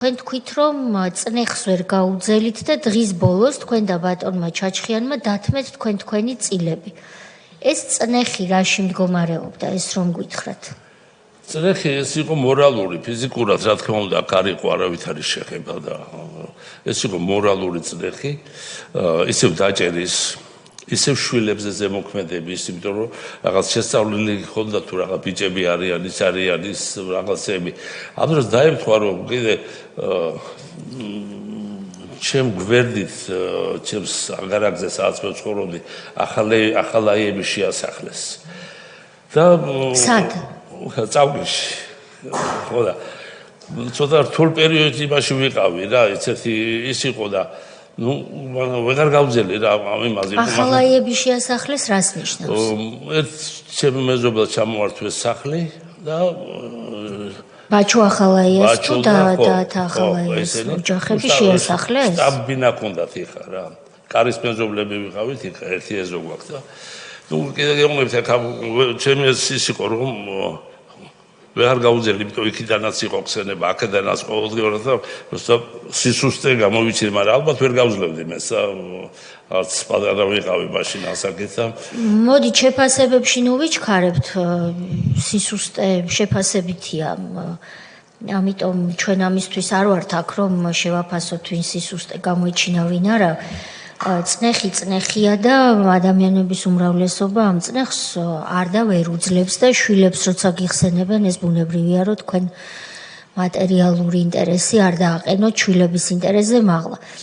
თქვენ თქვით, რომ წნეხს ვერ გაუძელით და დღის ბოლოს თქვენ და ბატონმა ჩაჩხიანმა დათმეთ თქვენი წილები. ეს წნეხი რაში მდგომარეობდა, ეს რომ გითხრათ? წნეხი ეს იყო მორალური, ფიზიკურად, რა თქმა უნდა, არ იყო არავითარი შეხება და ეს იყო მორალური წნეხი, ისევ დაჭერის, ისევ შვილებზე ზემოქმედების, იმიტომ რომ რაღაც შესწავლილი ხონდა თუ რაღაც ბიჭები არიან, ის არიან, ის რაღაცები. ამ დროს დაემთხვა, რომ კიდე ჩემ გვერდით, ჩემს აგარაკზე სადაც მე ვცხოვრობდი, ახალაიები შეასახლეს. და სად? წავგეში. ხო და ცოტა რთულ პერიოდში იმაში ვიყავი რა, ის იყო და ვეღარ გავძელი რა ამ იმაზე. ახალაიები შეასახლეს რას ნიშნავს? ერთ ჩემი მეზობელს ჩამოართვეს სახლი და ბაჩო ახალაიას თუ და ახალაიას ოჯახები შეასახლეს? სტაბინა ქონდათ იხა რა. კარის მეზობლები ვიყავით იხა ერთი ეზო გვაქვს და კიდე გეუბნებით ახლა ჩემი ის იყო რომ ვეღარ გავუძელი, იმიტომ იქიდანაც იყო ხსენება, აქედანაც ყოველდღიურად და სისუსტე გამოვიჩინე, მაგრამ ალბათ ვერ გავძლებდი მე არც პატარა ვიყავი მაშინ ასაკით და მოდით შეფასებებში ნუ ვიჩქარებთ, სისუსტე შეფასებითია. ამიტომ ჩვენ ამისთვის არ ვართ აქ რომ შევაფასოთ ვინ სისუსტე გამოიჩინა ვინ არა. წნეხია და ადამიანების უმრავლესობა ამ წნეხს არ და ვერ უძლებს და შვილებს როცა გიხსენებენ ეს ბუნებრივია რომ თქვენ მატერიალური ინტერესი არ დააყენოთ შვილების ინტერესზე მაღლა.